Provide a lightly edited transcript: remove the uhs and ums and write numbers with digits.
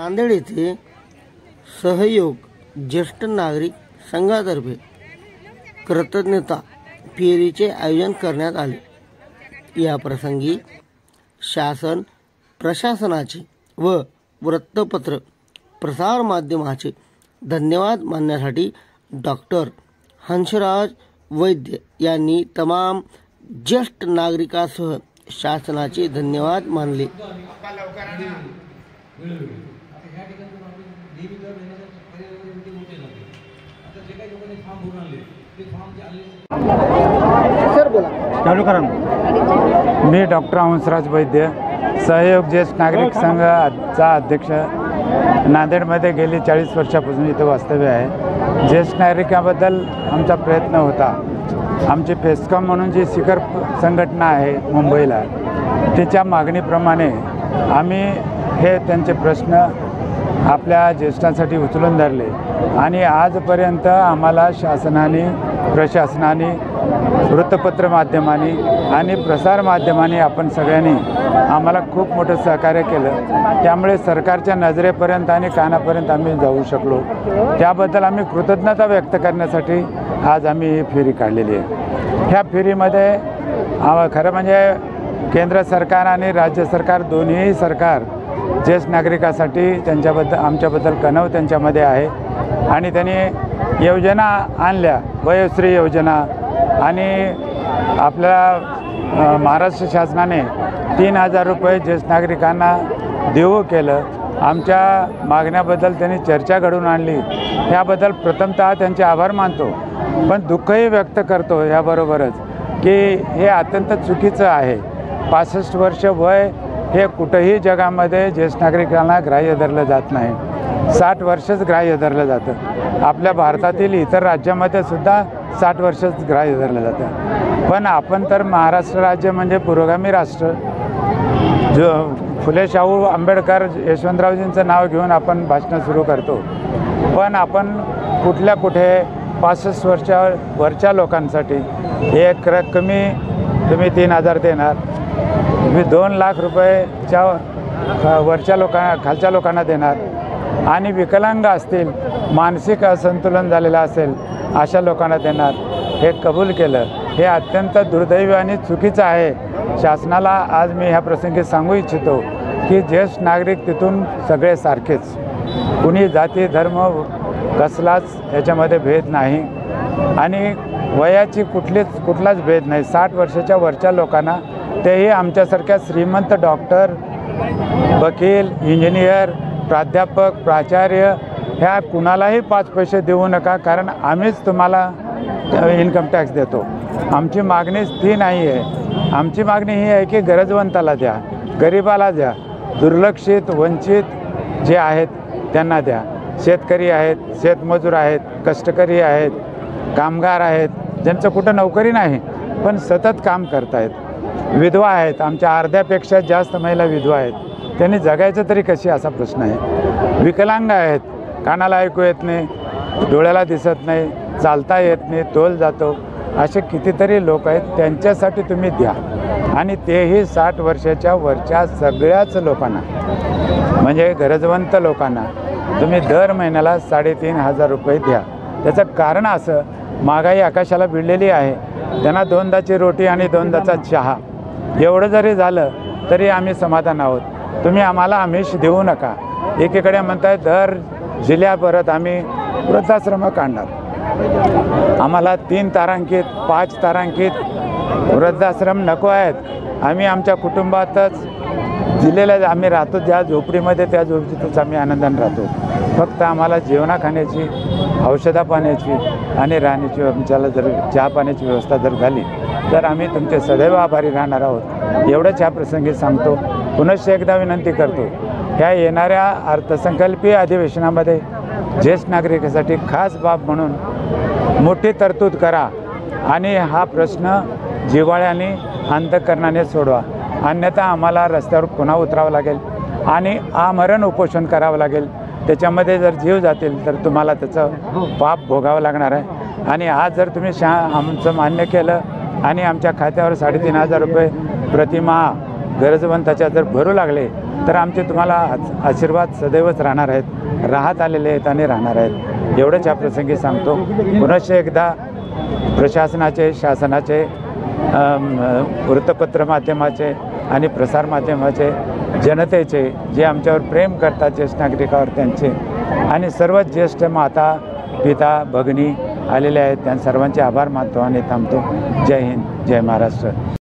नांदेड येथे सहयोग ज्येष्ठ नागरिक संघातर्फे कृतज्ञता फेरीचे आयोजन करण्यात आले। या प्रसंगी शासन प्रशासनाचे व वृत्तपत्र प्रसार माध्यमाचे धन्यवाद मानण्यासाठी डॉक्टर हंसराज वैद्य यांनी तमाम ज्येष्ठ नागरिकांसह शासनाचे धन्यवाद मानले। चालू करा। मी डॉक्टर हंसराज वैद्य, सहयोग ज्येष्ठ नागरिक संघाचा अध्यक्ष, नांदेडमध्ये गेली 40 वर्षापासून इथे वास्तव्य आहे। ज्येष्ठ नागरिकाबद्दल आमचा प्रयत्न होता। आमची फेस्कॉम म्हणून जी शिखर संघटना आहे मुंबईला, त्याच्या मागणीप्रमाणे आम्ही हे त्यांचे प्रश्न आपल्या ज्येष्ठांसाठी उचलून धरले आणि आजपर्यंत आम्हाला शासनाने, प्रशासनाने, वृत्तपत्र माध्यमांनी आणि प्रसार माध्यमांनी आपण सगळ्यांनी आम्हाला खूप मोठं सहकार्य केलं। त्यामुळे सरकारच्या नजरेपर्यंत आणि कानापर्यंत आम्ही जाऊ शकलो। त्याबद्दल आम्ही कृतज्ञता व्यक्त करण्यासाठी आज आम्ही ही फेरी काढलेली आहे। ह्या फेरीमध्ये खरं म्हणजे केंद्र सरकार आणि राज्य सरकार दोन्ही सरकार ज्येष्ठ नागरिकासाठी त्यांच्याबद्दल आमच्याबद्दल कणव त्यांच्यामध्ये आहे आणि त्यांनी योजना आणल्या, वयोश्री योजना, आणि आपल्या महाराष्ट्र शासनाने 3000 रुपये ज्येष्ठ नागरिकांना देऊ केलं। आमच्या मागण्याबद्दल त्यांनी चर्चा घडवून आणली, त्याबद्दल प्रथमतः त्यांचे आभार मानतो, पण दुःखही व्यक्त करतो याबरोबरच की हे अत्यंत चुकीचं आहे। 65 वर्ष वय हे कुठेही जगामध्ये ज्येष्ठ नागरिकांना ग्राह्य धरलं जात नाही। 60 वर्षच ग्राह्य धरलं जातं। आपल्या भारतातील इतर राज्यामध्ये सुद्धा 60 वर्षच ग्राह्य धरलं जातं, पण आपण तर महाराष्ट्र राज्य म्हणजे पुरोगामी राष्ट्र, जो फुले शाहू आंबेडकर यशवंतरावजींचं नाव घेऊन आपण भाषणं सुरू करतो, पण आपण कुठे 65 वर्षावरच्या लोकांसाठी एक रक्कमी तुम्ही 3000 देणार, तुम्ही 2 लाख रुपयेच्या वरच्या खालच्या लोकांना देणार, आणि विकलांग असतील, मानसिक असंतुलन झालेलं असेल अशा लोकांना देणार, हे कबूल केलं। हे अत्यंत दुर्दैवी आणि चुकीचं आहे। शासनाला आज मी ह्या प्रसंगी सांगू इच्छितो की ज्येष्ठ नागरिक तिथून सगळे सारखेच, कुणी जाती धर्म कसलाच याच्यामध्ये भेद नाही आणि वयाची कुठलाच भेद नाही। 60 वर्षाच्या वरच्या लोकांना, तेही आमच्यासारख्या श्रीमंत डॉक्टर, वकील, इंजिनियर, प्राध्यापक, प्राचार्य ह्या कुणालाही 5 पैसे देऊ नका, कारण आम्हीच तुम्हाला इन्कम टॅक्स देतो। आमची मागणी ती नाही आहे। आमची मागणी ही आहे की गरजवंताला द्या, गरिबाला द्या, दुर्लक्षित वंचित जे आहेत त्यांना द्या। शेतकरी आहेत, शेतमजूर आहेत, कष्टकरी आहेत, कामगार आहेत, ज्यांचं कुठं नोकरी नाही पण सतत काम करत आहेत, विधवा आहेत, आमच्या अर्ध्यापेक्षा जास्त महिला विधवा आहेत, त्यांनी जगायचं तरी कशी असा प्रश्न आहे। विकलांग आहेत, कानाला ऐकू येत नाही, डोळ्याला दिसत नाही, चालता येत नाही, तोल जातो, असे कितीतरी लोक आहेत, त्यांच्यासाठी तुम्ही द्या। आणि तेही 60 वर्षाच्या वरच्या सगळ्याच लोकांना, म्हणजे गरजवंत लोकांना तुम्ही दर महिन्याला 3500 रुपये द्या। त्याचं कारण असं, महागाई आकाशाला भिडलेली आहे, त्यांना 2दाची रोटी आणि 2दाचा चहा एवढं जरी झालं तरी आम्ही समाधान आहोत। तुम्ही आम्हाला आमिष देऊ नका। एकीकडे म्हणताय दर जिल्ह्याभरात आम्ही वृद्धाश्रम काढणार, आम्हाला 3 तारांकित 5 तारांकित वृद्धाश्रम नको आहेत। आम्ही आमच्या कुटुंबातच दिलेल्या आम्ही राहतो, ज्या झोपडीमध्ये त्या झोपडीतच आम्ही आनंदाने राहतो। फक्त आम्हाला जेवणा खाण्याची, औषधा पाण्याची आणि राहण्याची, आमच्याला जर चहा पाण्याची व्यवस्था जर झाली तर आम्ही तुमचे सदैव आभारी राहणार आहोत। एवढंच ह्या प्रसंगी सांगतो। पुनश्च एकदा विनंती करतो, ह्या येणाऱ्या अर्थसंकल्पीय अधिवेशनामध्ये ज्येष्ठ नागरिकांसाठी खास बाब म्हणून मोठी तरतूद करा आणि हा प्रश्न जिव्हाळ्याने, अंतःकरणाने सोडवा, अन्यथा आम्हाला रस्त्यावर पुन्हा उतरावं लागेल आणि आमरण उपोषण करावं लागेल। त्याच्यामध्ये जर जीव जातील तर तुम्हाला त्याचं पाप भोगावं लागणार आहे। आणि आज जर तुम्ही आमचं मान्य केलं आणि आमच्या खात्यावर 3500 रुपये प्रतिमाह गरजवंताच्या जर भरू लागले तर आमचे तुम्हाला आशीर्वाद सदैवच राहणार आहेत, राहत आलेले आहेत आणि राहणार आहेत एवढंच या प्रसंगी सांगतो। पुनश्च एकदा प्रशासनाचे, शासनाचे, वृत्तपत्र माध्यमाचे आणि प्रसार माध्यमाचे, जनतेचे जे आमच्यावर प्रेम करतात ज्येष्ठ नागरिकावर त्यांचे आणि सर्व ज्येष्ठ माता, पिता, भगिनी आलेले आहेत, त्या सर्वांचे आभार मानतो आणि थांबतो। जय हिंद, जय महाराष्ट्र।